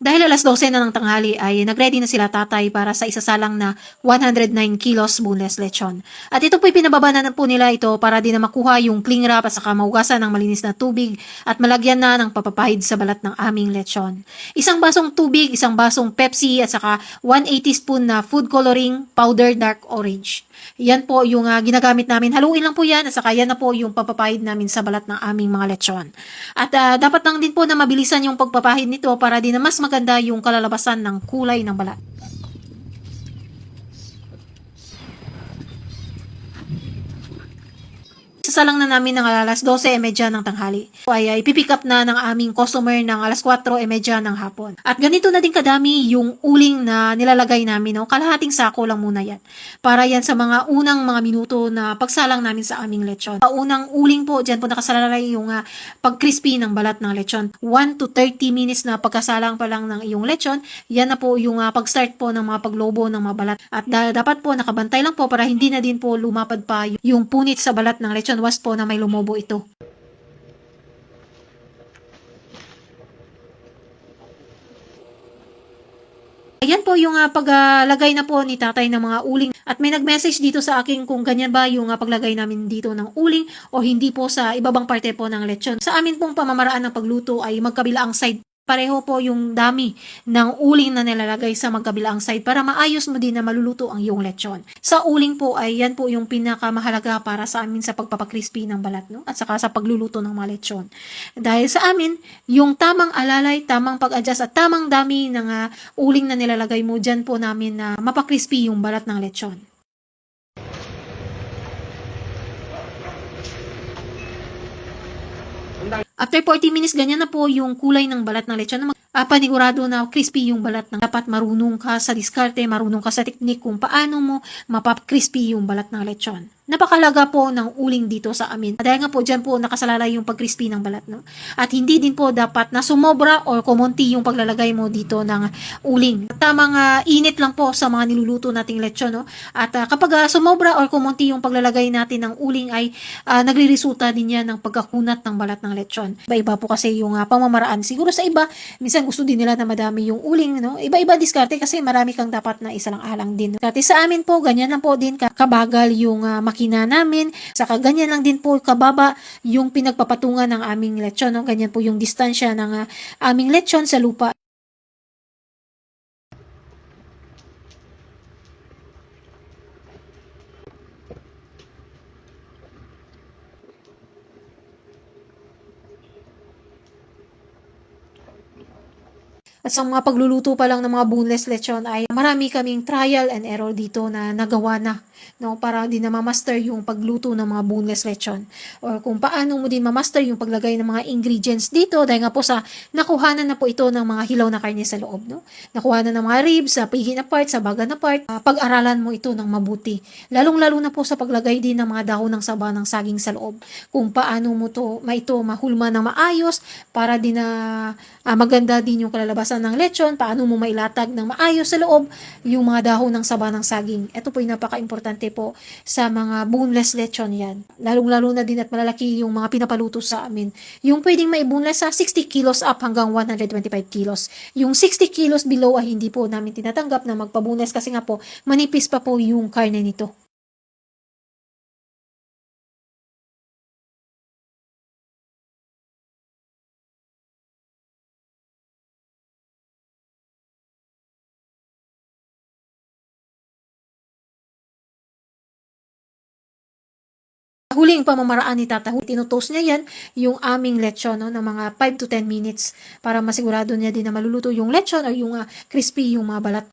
Dahil alas 12 na ng tanghali ay nagready na sila tatay para sa isasalang na 109 kilos boneless lechon. At ito po'y pinababa na po nila ito para din na makuha yung cling wrap at saka maugasan ng malinis na tubig at malagyan na ng papapahid sa balat ng aming lechon. Isang basong tubig, isang basong Pepsi at saka 180 spoon na food coloring powder dark orange. Yan po yung ginagamit namin. Haluin lang po yan at saka yan na po yung papapahid namin sa balat ng aming mga lechon. At dapat lang din po na mabilisan yung pagpapahid nito para din na mas maganda yung kalalabasan ng kulay ng balat. Sasalang na namin ng alas 12:30 ng tanghali. Ay ipipick up na ng aming customer ng alas 4:30 ng hapon. At ganito na din kadami yung uling na nilalagay namin. No? Kalahating sako lang muna yan. Para yan sa mga unang mga minuto na pagsalang namin sa aming lechon. Unang uling po, dyan po nakasalalay yung pag-crispy ng balat ng lechon. 1 to 30 minutes na pagkasalang pa lang ng iyong lechon, yan na po yung pag-start po ng mga paglobo ng mga balat. At dapat po nakabantay lang po para hindi na din po lumapad pa yung punit sa balat ng lechon. Was po na may lumobo ito. Ayan po yung paglagay na po ni tatay ng mga uling. At may nag-message dito sa akin kung ganyan ba yung paglagay namin dito ng uling o hindi po sa ibabang parte po ng lechon. Sa amin pong pamamaraan ng pagluto ay magkabilaang side. Pareho po yung dami ng uling na nilalagay sa magkabilang side para maayos mo din na maluluto ang iyong lechon. Sa uling po ay yan po yung pinakamahalaga para sa amin sa pagpapakrispy ng balat, no? At saka sa pagluluto ng mga lechon. Dahil sa amin, yung tamang alalay, tamang pag-adjust at tamang dami ng uling na nilalagay mo, dyan po namin na mapakrispy yung balat ng lechon. After 40 minutes, ganyan na po yung kulay ng balat ng lechon. Panigurado na crispy yung balat ng dapat marunong ka sa diskarte, marunong ka sa teknik kung paano mo mapap-crispy yung balat ng lechon. Napakalaga po ng uling dito sa amin. Dahil nga po dyan po nakasalalay yung pag-crispy ng balat. No? At hindi din po dapat na sumobra o kumonti yung paglalagay mo dito ng uling. Tamang init lang po sa mga niluluto nating lechon. No? At kapag sumobra o kumonti yung paglalagay natin ng uling ay nagre-resulta din yan ng pagkakunat ng balat ng lechon. Iba-iba po kasi yung pamamaraan. Siguro sa iba, minsan gusto din nila na madami yung uling. No? Iba-iba diskarte kasi marami kang dapat na isa lang alang din. Kasi sa amin po, ganyan lang po din kabagal yung makina namin. Saka ganyan lang din po kababa yung pinagpapatungan ng aming lechon. No? Ganyan po yung distansya ng aming lechon sa lupa. At sa mga pagluluto pa lang ng mga boneless lechon ay marami kaming trial and error dito na nagawa na, no, para din na ma-master yung pagluto ng mga boneless lechon. Or kung paano mo din ma-master yung paglagay ng mga ingredients dito dahil nga po sa nakuhanan na po ito ng mga hilaw na karne sa loob. No? Nakuhanan ng mga ribs, sa pigi na part, sa baga na part. Pag-aralan mo ito ng mabuti. Lalong-lalo na po sa paglagay din ng mga dahon ng saba ng saging sa loob. Kung paano mo ito mahulma ng maayos para din na maganda din yung kalalabasan ng lechon, paano mo mailatag ng maayos sa loob yung mga dahon ng saba ng saging. Ito po yung napaka-importante po sa mga boneless lechon yan. Lalong-lalo na din at malalaki yung mga pinapaluto sa amin. Yung pwedeng mai-boneless sa 60 kilos up hanggang 125 kilos. Yung 60 kilos below ay hindi po namin tinatanggap na magpa-boneless kasi nga po manipis pa po yung karne nito. Huling pamamaraan ni Tata, tinutoast niya yan yung aming lechon no, ng mga 5 to 10 minutes para masigurado niya din na maluluto yung lechon o yung crispy yung mga balat.